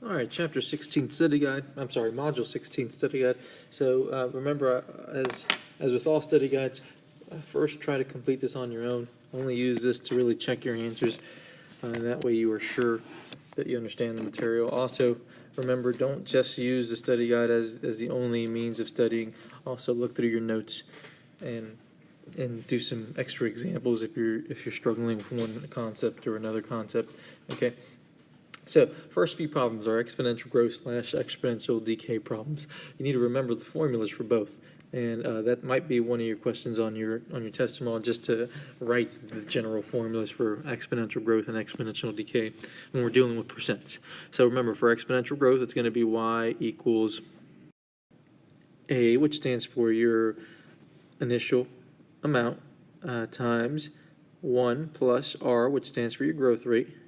All right, Chapter 16 Study Guide. I'm sorry, Module 16 Study Guide. So remember, as with all study guides, first try to complete this on your own. Only use this to really check your answers, and that way you are sure that you understand the material. Also, remember, don't just use the study guide as the only means of studying. Also, look through your notes and do some extra examples if you're struggling with one concept or another concept. Okay. So, first few problems are exponential growth / exponential decay problems. You need to remember the formulas for both, and that might be one of your questions on your test tomorrow, just to write the general formulas for exponential growth and exponential decay when we're dealing with percents. So remember, for exponential growth, it's going to be y equals a, which stands for your initial amount, times 1 plus r, which stands for your growth rate,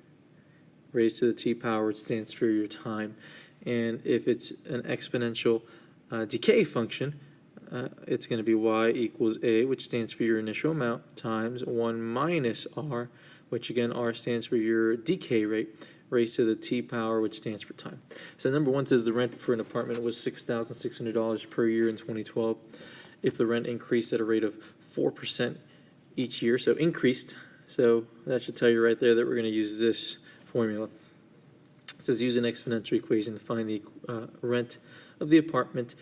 raised to the t power, which stands for your time. And if it's an exponential decay function, it's going to be y equals a, which stands for your initial amount, times 1 minus r, which again, r stands for your decay rate, raised to the t power, which stands for time. So number one says the rent for an apartment was $6,600 per year in 2012. If the rent increased at a rate of 4% each year, so increased, so that should tell you right there that we're going to use this formula. It says use an exponential equation to find the rent of the apartment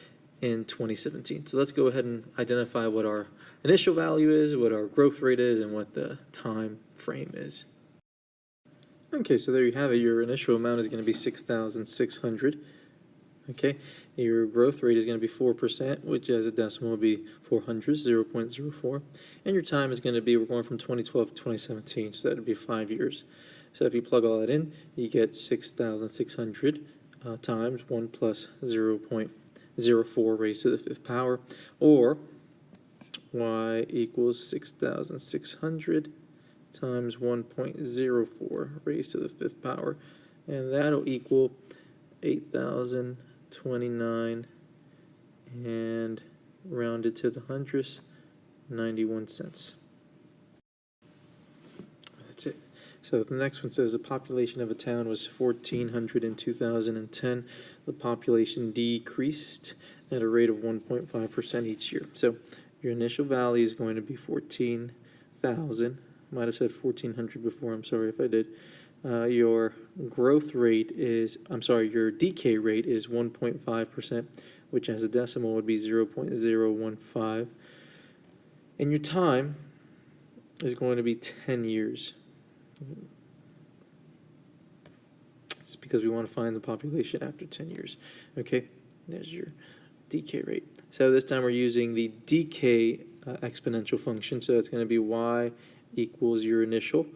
in 2017. So let's go ahead and identify what our initial value is, what our growth rate is, and what the time frame is. Okay, so there you have it. Your initial amount is going to be 6,600. Okay, your growth rate is going to be 4%, which as a decimal would be 400, 0.04. And your time is going to be, we're going from 2012 to 2017, so that would be 5 years. So if you plug all that in, you get 6,600 times 1 plus 0.04 raised to the 5th power, or y equals 6,600 times 1.04 raised to the 5th power, and that'll equal 8,029 and rounded to the hundredths, 91 cents. That's it. So the next one says the population of a town was 1,400 in 2010. The population decreased at a rate of 1.5% each year. So your initial value is going to be 14,000. Might have said 1,400 before. I'm sorry if I did. Your growth rate is, your decay rate is 1.5%, which as a decimal would be 0.015. And your time is going to be 10 years. It's because we want to find the population after 10 years. Okay, there's your decay rate. So this time we're using the decay exponential function. So it's going to be y equals your initial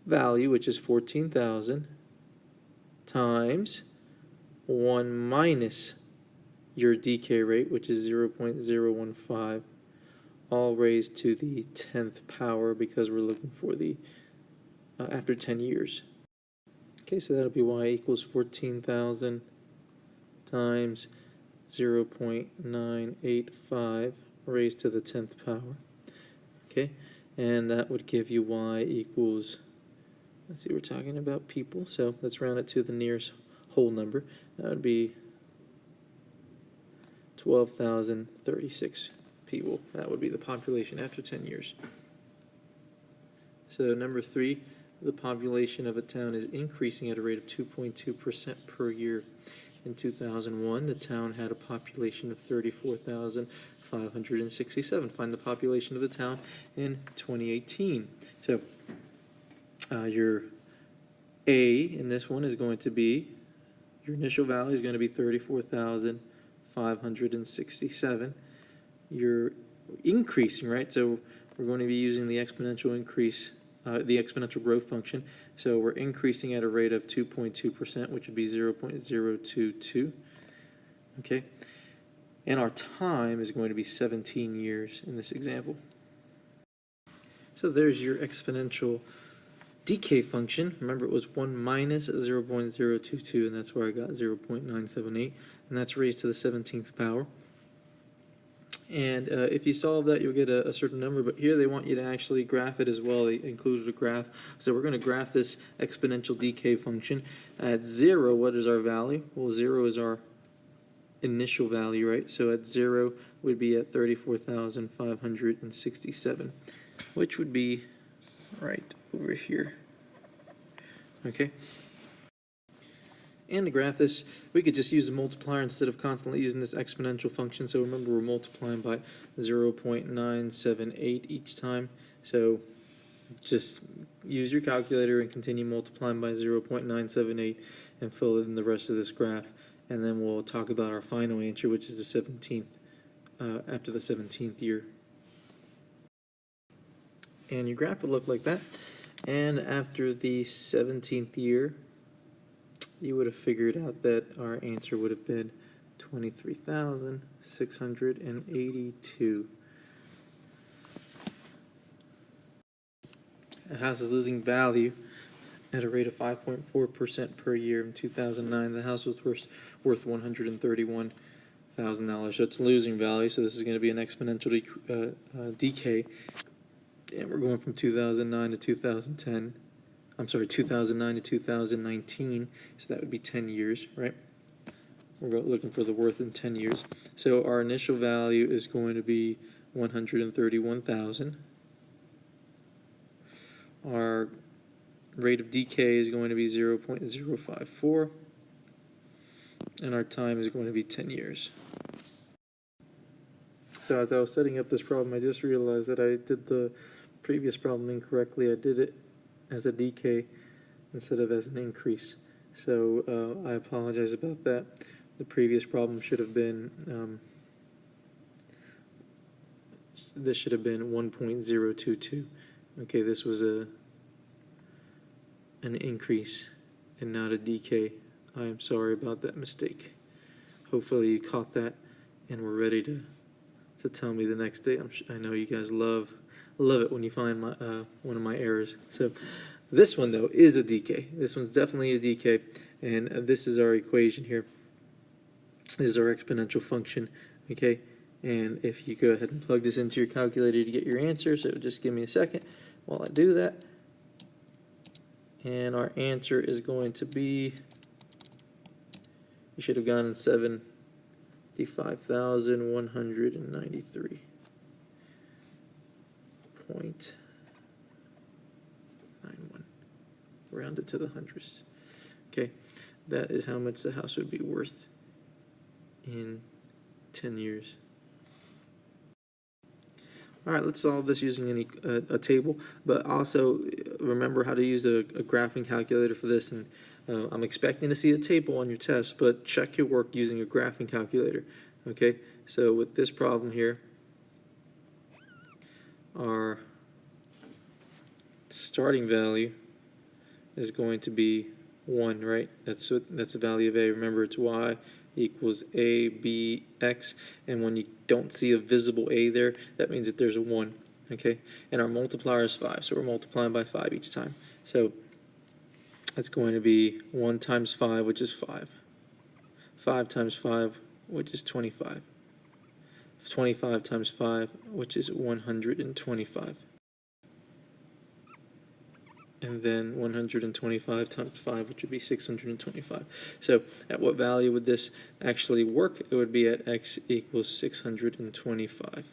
value, which is 14,000, times 1 minus your decay rate, which is 0.015, all raised to the 10th power because we're looking for the after 10 years. Okay, so that'll be y equals 14,000 times 0.985 raised to the 10th power. Okay, and that would give you y equals, let's see, we're talking about people, so let's round it to the nearest whole number. That would be 12,036 people. That would be the population after 10 years. So number 3, the population of a town is increasing at a rate of 2.2% per year. In 2001, the town had a population of 34,567. Find the population of the town in 2018. So your A in this one is going to be, your initial value is going to be 34,567. You're increasing, right? So we're going to be using the exponential increase, the exponential growth function. So we're increasing at a rate of 2.2%, which would be 0.022. Okay? And our time is going to be 17 years in this example. So there's your exponential decay function. Remember, it was 1 minus 0.022, and that's where I got 0.978, and that's raised to the 17th power. And if you solve that, you'll get a certain number, but here they want you to actually graph it as well. They included a graph. So we're going to graph this exponential decay function. At 0, what is our value? Well, 0 is our initial value, right? So at 0 would be at 34,567, which would be right over here. Okay? And to graph this, we could just use the multiplier instead of constantly using this exponential function. So remember, we're multiplying by 0.978 each time. So just use your calculator and continue multiplying by 0.978 and fill in the rest of this graph. And then we'll talk about our final answer, which is the 17th, after the 17th year. And your graph would look like that. And after the 17th year, you would have figured out that our answer would have been 23,682. The house is losing value at a rate of 5.4% per year. In 2009, the house was worth $131,000. So it's losing value. So this is going to be an exponential decay. And we're going from 2009 to 2010. I'm sorry, 2009 to 2019, so that would be 10 years, right? We're looking for the worth in 10 years. So our initial value is going to be 131,000. Our rate of decay is going to be 0.054, and our time is going to be 10 years. So as I was setting up this problem, I just realized that I did the previous problem incorrectly. I did it as a decay instead of as an increase. So I apologize about that. The previous problem should have been, this should have been 1.022. Okay, this was an increase and not a decay. I am sorry about that mistake. Hopefully you caught that and were ready to tell me the next day. I know you guys love it when you find one of my errors. So this one, though, is a decay. This one's definitely a decay, and this is our equation here. This is our exponential function, okay? And if you go ahead and plug this into your calculator to get your answer, so just give me a second while I do that. And our answer is going to be, you should have gotten 75,193. 0.91, rounded to the hundredths. Okay, that is how much the house would be worth in 10 years. All right, let's solve this using a table, but also remember how to use a graphing calculator for this. And I'm expecting to see a table on your test, but check your work using a graphing calculator. Okay, so with this problem here, our starting value is going to be 1, right? That's the value of a. Remember, it's y equals a, b, x, and when you don't see a visible a there, that means that there's a 1, okay? And our multiplier is 5, so we're multiplying by 5 each time. So that's going to be 1 times 5, which is 5. 5 times 5, which is 25. 25 times 5, which is 125. And then 125 times 5, which would be 625. So at what value would this actually work? It would be at x equals 625.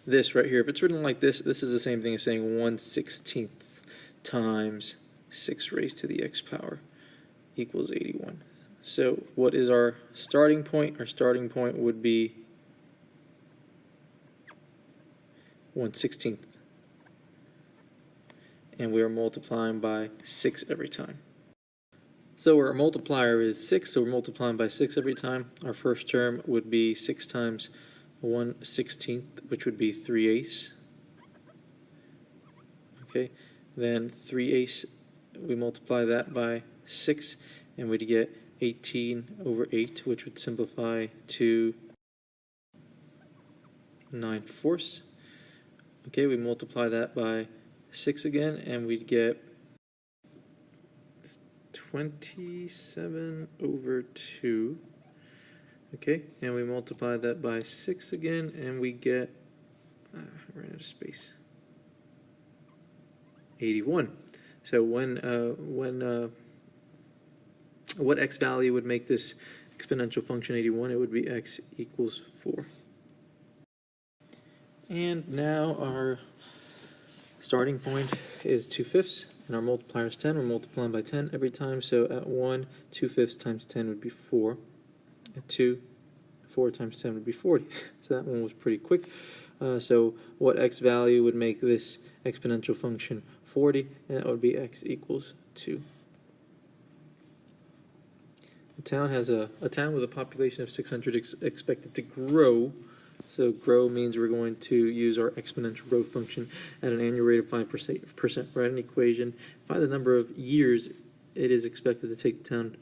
This right here, if it's written like this, this is the same thing as saying 1/16 times 6 raised to the x power equals 81. So what is our starting point? Our starting point would be 1/16. And we are multiplying by 6 every time. So our multiplier is 6, so we're multiplying by 6 every time. Our first term would be 6 times 1/16, which would be 3/8. Okay, then 3/8, we multiply that by 6, and we'd get 18 over 8, which would simplify to 9/4. Okay, we multiply that by 6 again, and we'd get 27 over 2. Okay, and we multiply that by 6 again, and we get, ran out of space, 81. So what x value would make this exponential function 81? It would be x equals 4. And now our starting point is 2/5, and our multiplier is 10. We're multiplying by 10 every time, so at 1, 2/5 times 10 would be 4. At 2, 4 times 10 would be 40. So that one was pretty quick. So what x value would make this exponential function 40? And that would be x equals 2. A town with a population of 600 expected to grow. So grow means we're going to use our exponential growth function at an annual rate of 5%. Write an equation. Find the number of years it is expected to take the town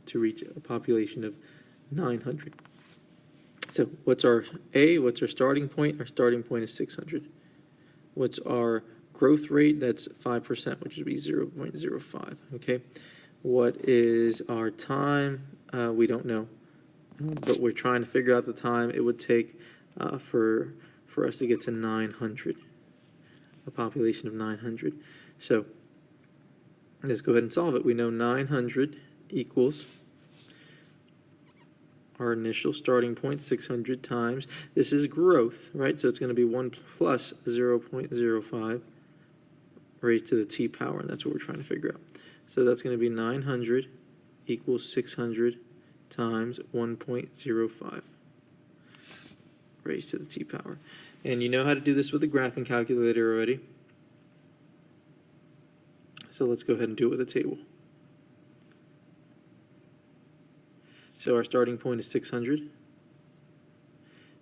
to reach a population of 900. So what's our starting point? Our starting point is 600. What's our growth rate? That's 5%, which would be 0.05. Okay. What is our time? We don't know, but we're trying to figure out the time it would take for us to get to 900, a population of 900. So let's go ahead and solve it. We know 900 equals our initial starting point, 600 times. This is growth, right? So it's going to be 1 plus 0.05 raised to the t power, and that's what we're trying to figure out. So that's going to be 900 equals 600 times 1.05 raised to the t power. And you know how to do this with a graphing calculator already. So let's go ahead and do it with a table. So our starting point is 600,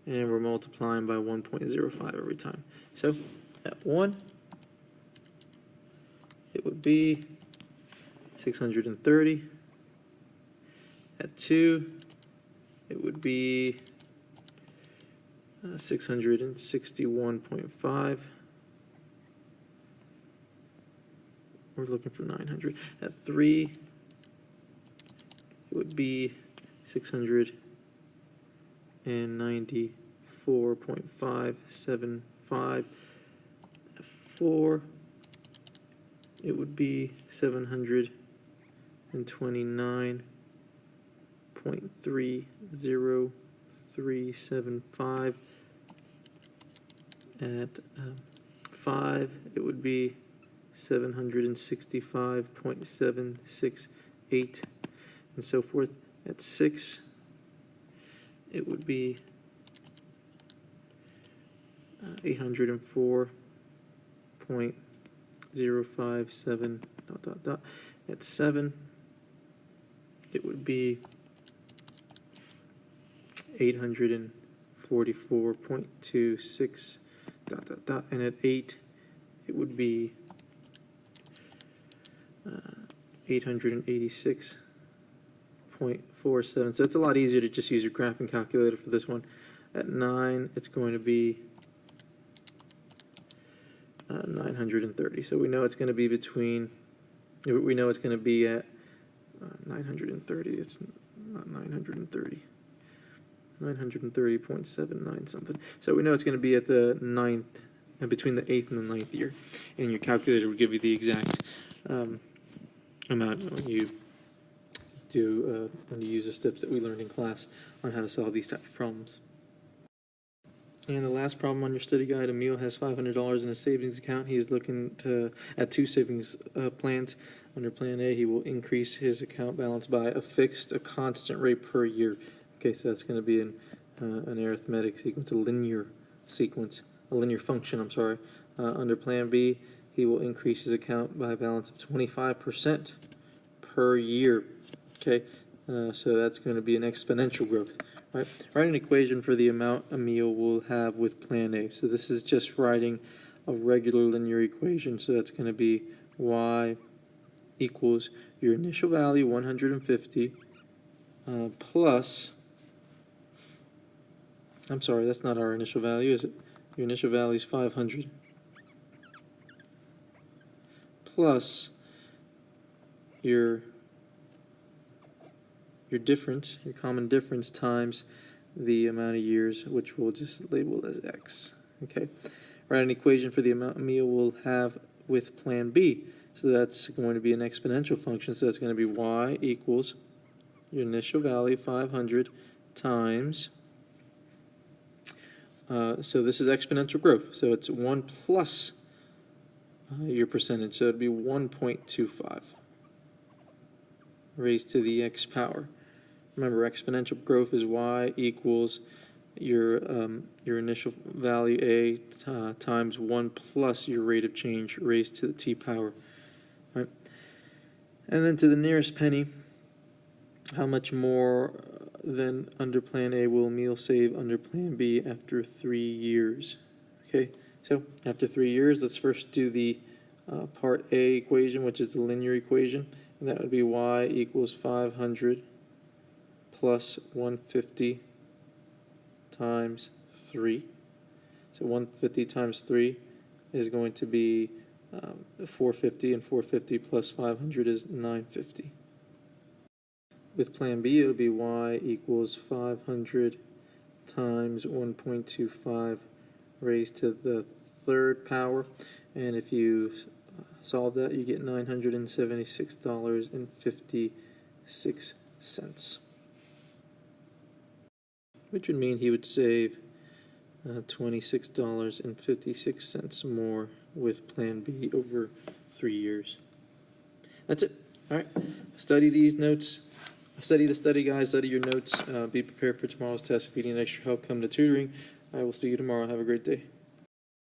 and we're multiplying by 1.05 every time. So at 1, it would be 630. At 2, it would be 661.5. We're looking for 900. At 3, it would be 694.575. At 4, it would be 729.30375. At 5, it would be 765.768, and so forth. At 6, it would be 804.057 ... At 7, it would be 844.26 ... And at 8, it would be 886.47. So it's a lot easier to just use your graphing calculator for this one. At 9, it's going to be 930. So we know it's going to be between, we know it's going to be at 930. It's not 930. 930.79 something. So we know it's going to be at the 9th, between the 8th and the 9th year. And your calculator will give you the exact amount when you use the steps that we learned in class on how to solve these type of problems. And the last problem on your study guide, Emil has $500 in a savings account. He's looking at 2 savings plans. Under Plan A, he will increase his account balance by a constant rate per year. Okay, so that's going to be an arithmetic sequence, a linear function, I'm sorry. Under Plan B, he will increase his account by a balance of 25% per year. Okay, so that's going to be an exponential growth. Right? Write an equation for the amount Emil will have with Plan A. So this is just writing a regular linear equation. So that's going to be y equals your initial value, 150, plus, I'm sorry, that's not our initial value, is it? Your initial value is 500. Plus your your difference, your common difference, times the amount of years, which we'll just label as x. Okay, write an equation for the amount of meal we'll have with plan B. So that's going to be an exponential function, so that's going to be y equals your initial value, 500, times, so this is exponential growth, so it's 1 plus your percentage, so it'd be 1.25 raised to the x power. Remember, exponential growth is y equals your initial value a times 1 plus your rate of change raised to the t power. Right? And then to the nearest penny, how much more than under plan A will meal save under plan B after 3 years? Okay, so after 3 years, let's first do the part A equation, which is the linear equation, and that would be y equals 500 plus 150 times 3. So 150 times 3 is going to be 450, and 450 plus 500 is 950. With plan B, it would be y equals 500 times 1.25 raised to the third power, and if you solve that, you get $976.56, which would mean he would save $26.56 more with plan B over 3 years. That's it. All right. Study these notes. Study the study guide. Study your notes. Be prepared for tomorrow's test. If you need extra help, come to tutoring. I will see you tomorrow. Have a great day.